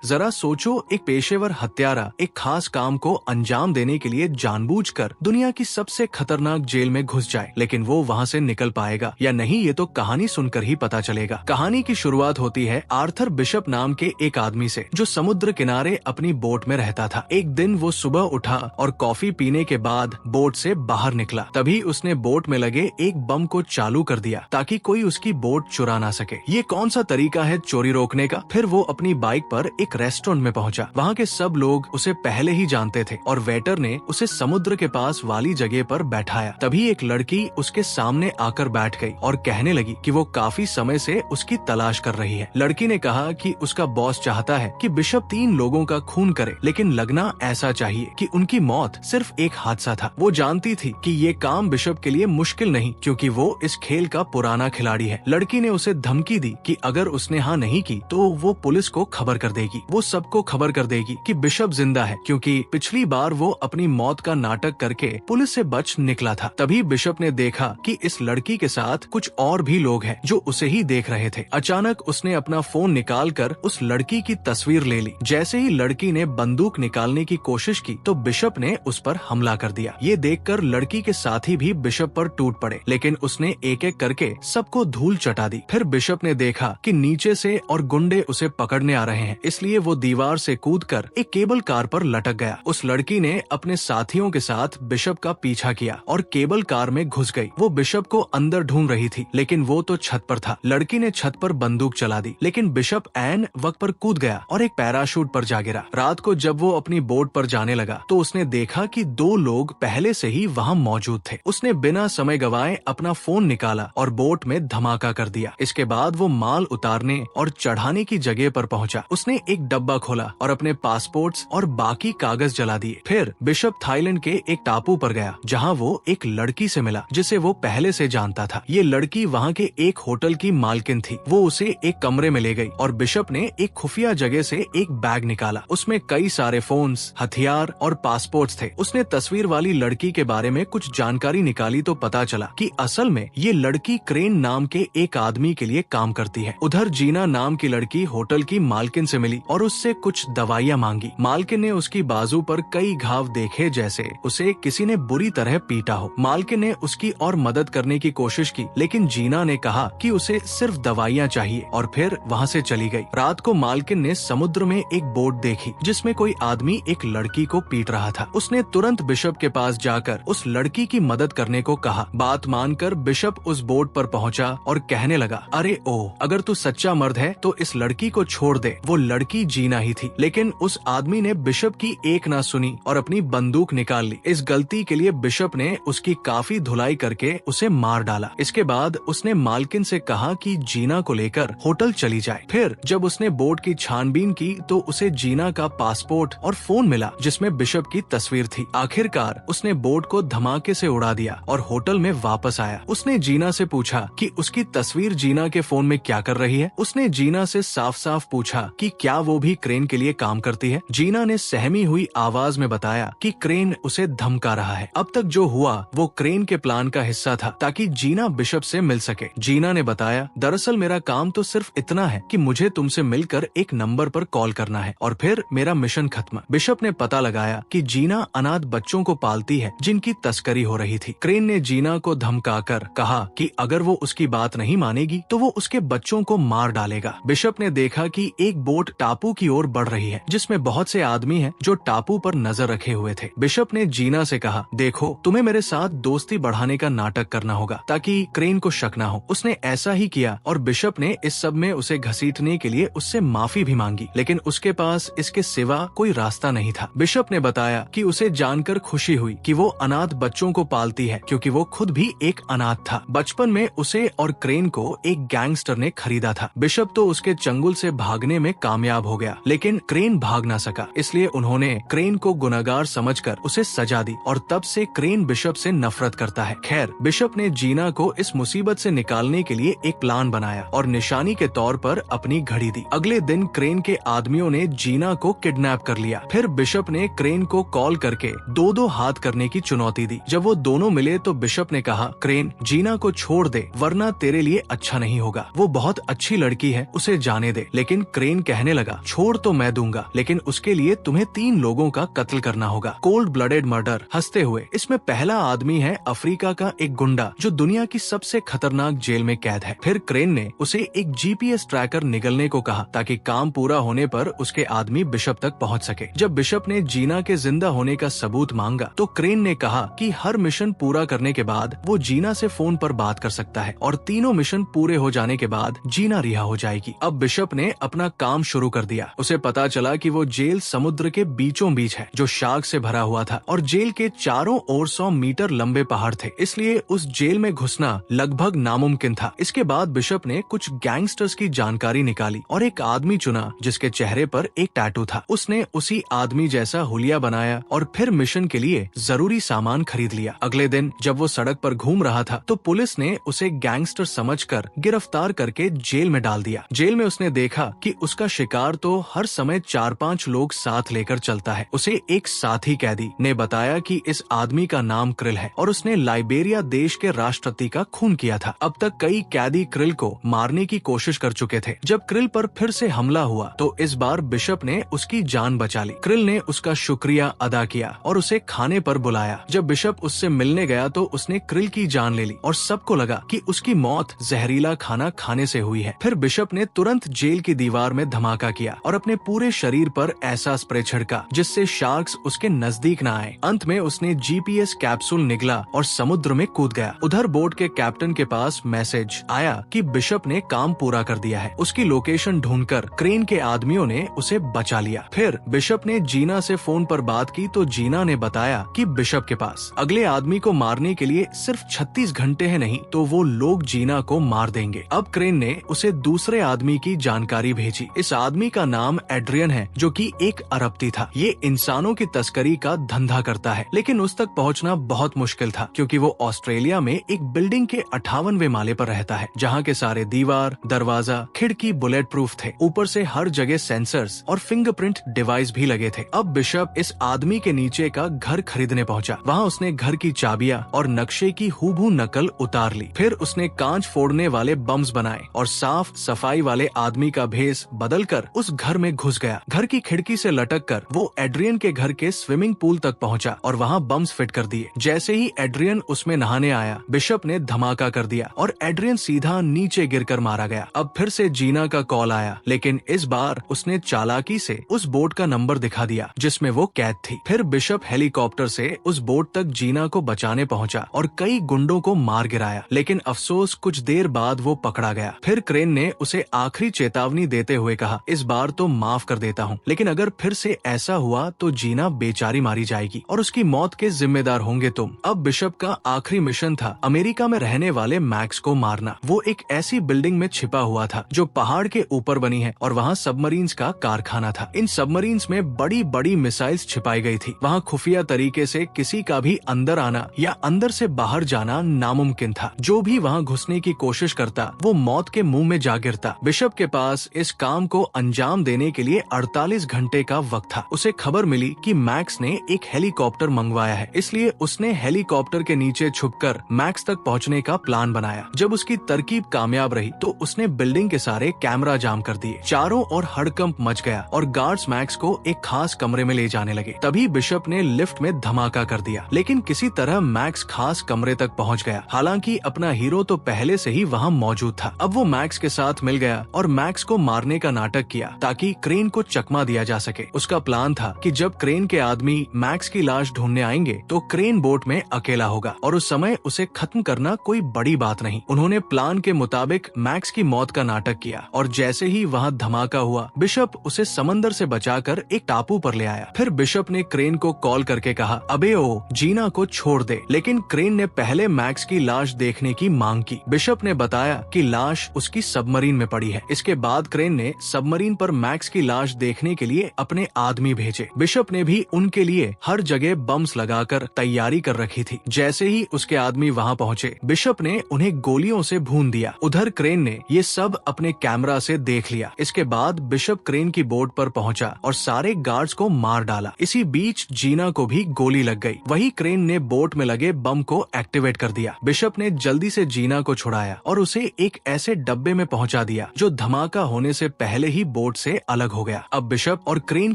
जरा सोचो, एक पेशेवर हत्यारा एक खास काम को अंजाम देने के लिए जानबूझकर दुनिया की सबसे खतरनाक जेल में घुस जाए, लेकिन वो वहाँ से निकल पाएगा या नहीं ये तो कहानी सुनकर ही पता चलेगा। कहानी की शुरुआत होती है आर्थर बिशप नाम के एक आदमी से, जो समुद्र किनारे अपनी बोट में रहता था। एक दिन वो सुबह उठा और कॉफी पीने के बाद बोट से बाहर निकला। तभी उसने बोट में लगे एक बम को चालू कर दिया ताकि कोई उसकी बोट चुरा ना सके। ये कौन सा तरीका है चोरी रोकने का? फिर वो अपनी बाइक पर एक रेस्टोरेंट में पहुंचा। वहाँ के सब लोग उसे पहले ही जानते थे और वेटर ने उसे समुद्र के पास वाली जगह पर बैठाया। तभी एक लड़की उसके सामने आकर बैठ गई और कहने लगी कि वो काफी समय से उसकी तलाश कर रही है। लड़की ने कहा कि उसका बॉस चाहता है कि बिशप 3 लोगों का खून करे, लेकिन लगना ऐसा चाहिए कि उनकी मौत सिर्फ एक हादसा था। वो जानती थी कि ये काम बिशप के लिए मुश्किल नहीं, क्योंकि वो इस खेल का पुराना खिलाड़ी है। लड़की ने उसे धमकी दी कि अगर उसने हाँ नहीं की तो वो पुलिस को खबर कर देगी। वो सबको खबर कर देगी कि बिशप जिंदा है, क्योंकि पिछली बार वो अपनी मौत का नाटक करके पुलिस से बच निकला था। तभी बिशप ने देखा कि इस लड़की के साथ कुछ और भी लोग हैं जो उसे ही देख रहे थे। अचानक उसने अपना फोन निकालकर उस लड़की की तस्वीर ले ली। जैसे ही लड़की ने बंदूक निकालने की कोशिश की तो बिशप ने उस पर हमला कर दिया। ये देखकर लड़की के साथी भी बिशप पर टूट पड़े, लेकिन उसने एक एक करके सबको धूल चटा दी। फिर बिशप ने देखा कि नीचे से और गुंडे उसे पकड़ने आ रहे हैं, इसलिए वो दीवार से कूदकर एक केबल कार पर लटक गया। उस लड़की ने अपने साथियों के साथ बिशप का पीछा किया और केबल कार में घुस गई। वो बिशप को अंदर ढूंढ रही थी, लेकिन वो तो छत पर था। लड़की ने छत पर बंदूक चला दी, लेकिन बिशप ऐन वक्त पर कूद गया और एक पैराशूट पर जा गिरा। रात को जब वो अपनी बोट पर जाने लगा तो उसने देखा कि 2 लोग पहले से ही वहाँ मौजूद थे। उसने बिना समय गवाए अपना फोन निकाला और बोट में धमाका कर दिया। इसके बाद वो माल उतारने और चढ़ाने की जगह पर पहुंचा। उसने एक डब्बा खोला और अपने पासपोर्ट्स और बाकी कागज जला दिए। फिर बिशप थाईलैंड के एक टापू पर गया, जहां वो एक लड़की से मिला जिसे वो पहले से जानता था। ये लड़की वहां के एक होटल की मालकिन थी। वो उसे एक कमरे में ले गई और बिशप ने एक खुफिया जगह से एक बैग निकाला। उसमें कई सारे फोन्स, हथियार और पासपोर्ट्स थे। उसने तस्वीर वाली लड़की के बारे में कुछ जानकारी निकाली तो पता चला कि असल में ये लड़की क्रेन नाम के एक आदमी के लिए काम करती है। उधर जीना नाम की लड़की होटल की मालकिन से मिली और उससे कुछ दवाइयाँ मांगी। मालकिन ने उसकी बाजू पर कई घाव देखे, जैसे उसे किसी ने बुरी तरह पीटा हो। मालकिन ने उसकी और मदद करने की कोशिश की, लेकिन जीना ने कहा कि उसे सिर्फ दवाइयाँ चाहिए और फिर वहाँ से चली गई। रात को मालकिन ने समुद्र में एक बोट देखी जिसमें कोई आदमी एक लड़की को पीट रहा था। उसने तुरंत बिशप के पास जाकर उस लड़की की मदद करने को कहा। बात मानकर बिशप उस बोट पर पहुंचा और कहने लगा, अरे ओ, अगर तू सच्चा मर्द है तो इस लड़की को छोड़ दे। वो लड़की जीना ही थी, लेकिन उस आदमी ने बिशप की एक ना सुनी और अपनी बंदूक निकाल ली। इस गलती के लिए बिशप ने उसकी काफी धुलाई करके उसे मार डाला। इसके बाद उसने मालकिन से कहा कि जीना को लेकर होटल चली जाए। फिर जब उसने बोट की छानबीन की तो उसे जीना का पासपोर्ट और फोन मिला जिसमें बिशप की तस्वीर थी। आखिरकार उसने बोट को धमाके से उड़ा दिया और होटल में वापस आया। उसने जीना से पूछा कि उसकी तस्वीर जीना के फोन में क्या कर रही है। उसने जीना से साफ साफ पूछा कि क्या वो भी क्रेन के लिए काम करती है। जीना ने सहमी हुई आवाज में बताया कि क्रेन उसे धमका रहा है। अब तक जो हुआ वो क्रेन के प्लान का हिस्सा था ताकि जीना बिशप से मिल सके। जीना ने बताया, दरअसल मेरा काम तो सिर्फ इतना है कि मुझे तुमसे मिलकर एक नंबर पर कॉल करना है और फिर मेरा मिशन खत्म। बिशप ने पता लगाया कि जीना अनाथ बच्चों को पालती है जिनकी तस्करी हो रही थी। क्रेन ने जीना को धमकाकर कहा कि अगर वो उसकी बात नहीं मानेगी तो वो उसके बच्चों को मार डालेगा। बिशप ने देखा कि एक बोट टापू की ओर बढ़ रही है जिसमें बहुत से आदमी हैं जो टापू पर नजर रखे हुए थे। बिशप ने जीना से कहा, देखो तुम्हें मेरे साथ दोस्ती बढ़ाने का नाटक करना होगा ताकि क्रेन को शक न हो। उसने ऐसा ही किया और बिशप ने इस सब में उसे घसीटने के लिए उससे माफी भी मांगी, लेकिन उसके पास इसके सिवा कोई रास्ता नहीं था। बिशप ने बताया कि उसे जानकर खुशी हुई कि वो अनाथ बच्चों को पालती है, क्योंकि वो खुद भी एक अनाथ था। बचपन में उसे और क्रेन को एक गैंगस्टर ने खरीदा था। बिशप तो उसके चंगुल से भागने में कामयाब हो गया, लेकिन क्रेन भाग ना सका, इसलिए उन्होंने क्रेन को गुनहगार समझकर उसे सजा दी और तब से क्रेन बिशप से नफरत करता है। खैर, बिशप ने जीना को इस मुसीबत से निकालने के लिए एक प्लान बनाया और निशानी के तौर पर अपनी घड़ी दी। अगले दिन क्रेन के आदमियों ने जीना को किडनैप कर लिया। फिर बिशप ने क्रेन को कॉल करके 2-2 हाथ करने की चुनौती दी। जब वो दोनों मिले तो बिशप ने कहा, क्रेन, जीना को छोड़ दे वरना तेरे लिए अच्छा नहीं होगा। वो बहुत अच्छी लड़की है, उसे जाने दे। लेकिन क्रेन कहने लगा, लगा, छोड़ तो मैं दूंगा, लेकिन उसके लिए तुम्हें 3 लोगों का कत्ल करना होगा। Cold blooded murder. हंसते हुए, इसमें पहला आदमी है अफ्रीका का एक गुंडा जो दुनिया की सबसे खतरनाक जेल में कैद है। फिर क्रेन ने उसे एक जीपीएस ट्रैकर निगलने को कहा ताकि काम पूरा होने पर उसके आदमी बिशप तक पहुंच सके। जब बिशप ने जीना के जिंदा होने का सबूत मांगा तो क्रेन ने कहा कि हर मिशन पूरा करने के बाद वो जीना से फोन पर बात कर सकता है और तीनों मिशन पूरे हो जाने के बाद जीना रिहा हो जाएगी। अब बिशप ने अपना काम शुरू कर दिया। उसे पता चला कि वो जेल समुद्र के बीचों बीच है जो शार्क से भरा हुआ था और जेल के चारों ओर 100 मीटर लंबे पहाड़ थे, इसलिए उस जेल में घुसना लगभग नामुमकिन था। इसके बाद बिशप ने कुछ गैंगस्टर्स की जानकारी निकाली और एक आदमी चुना जिसके चेहरे पर एक टैटू था। उसने उसी आदमी जैसा हुलिया बनाया और फिर मिशन के लिए जरूरी सामान खरीद लिया। अगले दिन जब वो सड़क पर घूम रहा था तो पुलिस ने उसे गैंगस्टर समझकर गिरफ्तार करके जेल में डाल दिया। जेल में उसने देखा कि उसका शिकार तो हर समय 4-5 लोग साथ लेकर चलता है। उसे एक साथी कैदी ने बताया कि इस आदमी का नाम क्रिल है और उसने लाइबेरिया देश के राष्ट्रपति का खून किया था। अब तक कई कैदी क्रिल को मारने की कोशिश कर चुके थे। जब क्रिल पर फिर से हमला हुआ तो इस बार बिशप ने उसकी जान बचा ली। क्रिल ने उसका शुक्रिया अदा किया और उसे खाने पर बुलाया। जब बिशप उससे मिलने गया तो उसने क्रिल की जान ले ली और सबको लगा कि उसकी मौत जहरीला खाना खाने से हुई है। फिर बिशप ने तुरंत जेल की दीवार में धमाका किया और अपने पूरे शरीर पर ऐसा स्प्रे छिड़का जिससे शार्क्स उसके नजदीक न आए। अंत में उसने जीपीएस कैप्सूल निगला और समुद्र में कूद गया। उधर बोट के कैप्टन के पास मैसेज आया कि बिशप ने काम पूरा कर दिया है। उसकी लोकेशन ढूंढकर क्रेन के आदमियों ने उसे बचा लिया। फिर बिशप ने जीना से फोन पर बात की तो जीना ने बताया कि बिशप के पास अगले आदमी को मारने के लिए सिर्फ 36 घंटे हैं, नहीं तो वो लोग जीना को मार देंगे। अब क्रेन ने उसे दूसरे आदमी की जानकारी भेजी। इस आदमी का नाम एड्रियन है जो कि एक अरबती था। ये इंसानों की तस्करी का धंधा करता है, लेकिन उस तक पहुंचना बहुत मुश्किल था क्योंकि वो ऑस्ट्रेलिया में एक बिल्डिंग के 58वें माले पर रहता है जहाँ के सारे दीवार, दरवाजा, खिड़की बुलेट प्रूफ थे। ऊपर से हर जगह सेंसर्स और फिंगरप्रिंट डिवाइस भी लगे थे। अब बिशप इस आदमी के नीचे का घर खरीदने पहुंचा। वहाँ उसने घर की चाबियां और नक्शे की हूबहू नकल उतार ली। फिर उसने कांच फोड़ने वाले बम्स बनाए और साफ सफाई वाले आदमी का भेस बदलकर उस घर में घुस गया। घर की खिड़की से लटक कर वो एड्रियन के घर के स्विमिंग पूल तक पहुंचा और वहाँ बम्स फिट कर दिए। जैसे ही एड्रियन उसमें नहाने आया, बिशप ने धमाका कर दिया और एड्रियन सीधा नीचे गिरकर मारा गया। अब फिर से जीना का कॉल आया, लेकिन इस बार उसने चालाकी से उस बोट का नंबर दिखा दिया जिसमें वो कैद थी। फिर बिशप हेलीकॉप्टर से उस बोट तक जीना को बचाने पहुंचा और कई गुंडों को मार गिराया, लेकिन अफसोस कुछ देर बाद वो पकड़ा गया। फिर क्रेन ने उसे आखिरी चेतावनी देते हुए कहा, इस बार तो माफ कर देता हूँ, लेकिन अगर फिर से ऐसा हुआ तो जीना बेचारी मारी जाएगी और उसकी मौत के जिम्मेदार होंगे तुम। अब बिशप का आखिरी मिशन था अमेरिका में रहने वाले मैक्स को मारना। वो एक ऐसी बिल्डिंग में छिपा हुआ था जो पहाड़ के ऊपर बनी है और वहाँ सबमरीन्स का कारखाना था। इन सबमरीन्स में बड़ी बड़ी मिसाइल्स छिपाई गई थी। वहाँ खुफिया तरीके से किसी का भी अंदर आना या अंदर से बाहर जाना नामुमकिन था। जो भी वहाँ घुसने की कोशिश करता वो मौत के मुंह में जा गिरता। बिशप के पास इस काम को अंजाम देने के लिए 48 घंटे का वक्त था। उसे खबर मिली कि मैक्स ने एक हेलीकॉप्टर मंगवाया है, इसलिए उसने हेलीकॉप्टर के नीचे छुपकर मैक्स तक पहुंचने का प्लान बनाया। जब उसकी तरकीब कामयाब रही तो उसने बिल्डिंग के सारे कैमरा जाम कर दिए। चारों ओर हड़कंप मच गया और गार्ड्स मैक्स को एक खास कमरे में ले जाने लगे। तभी बिशप ने लिफ्ट में धमाका कर दिया, लेकिन किसी तरह मैक्स खास कमरे तक पहुंच गया। हालांकि अपना हीरो तो पहले से ही वहां मौजूद था। अब वो मैक्स के साथ मिल गया और मैक्स को मारने का नाटक किया ताकि क्रेन को चकमा दिया जा सके। उसका प्लान था कि जब क्रेन के आदमी मैक्स की लाश ढूंढने आएंगे तो क्रेन बोट में अकेला होगा और उस समय उसे खत्म करना कोई बड़ी बात नहीं। उन्होंने प्लान के मुताबिक मैक्स की मौत का नाटक किया और जैसे ही वहाँ धमाका हुआ, बिशप उसे समंदर से बचाकर एक टापू पर ले आया। फिर बिशप ने क्रेन को कॉल करके कहा, अबे ओ जीना को छोड़ दे, लेकिन क्रेन ने पहले मैक्स की लाश देखने की मांग की। बिशप ने बताया कि लाश उसकी सबमरीन में पड़ी है। इसके बाद क्रेन ने सबमरीन पर मैक्स की लाश देखने के लिए अपने आदमी भेजे। बिशप ने भी उनके लिए हर जगह बम्स लगाकर तैयारी कर रखी थी। जैसे ही उसके आदमी वहां पहुंचे, बिशप ने उन्हें गोलियों से भून दिया। उधर क्रेन ने ये सब अपने कैमरा से देख लिया। इसके बाद बिशप क्रेन की बोट पर पहुंचा और सारे गार्ड्स को मार डाला। इसी बीच जीना को भी गोली लग गई। वही क्रेन ने बोट में लगे बम को एक्टिवेट कर दिया। बिशप ने जल्दी से जीना को छुड़ाया और उसे एक ऐसे डब्बे में पहुंचा दिया जो धमाका होने से पहले ही बोट से अलग हो गया। अब बिशप और क्रेन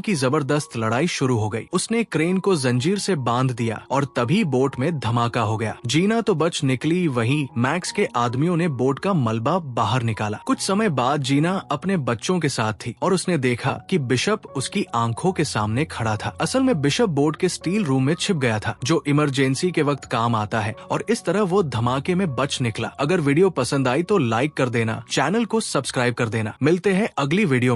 की जबरदस्त लड़ाई शुरू हो गई। उसने क्रेन को जंजीर से बांध दिया और तभी बोट में धमाका हो गया। जीना तो बच निकली, वहीं मैक्स के आदमियों ने बोट का मलबा बाहर निकाला। कुछ समय बाद जीना अपने बच्चों के साथ थी और उसने देखा कि बिशप उसकी आंखों के सामने खड़ा था। असल में बिशप बोट के स्टील रूम में छिप गया था, जो इमरजेंसी के वक्त काम आता है, और इस तरह वो धमाके में बच निकला। अगर वीडियो पसंद आई तो लाइक कर देना, चैनल को सब्सक्राइब कर देना। मिलते हैं अगली वीडियो में।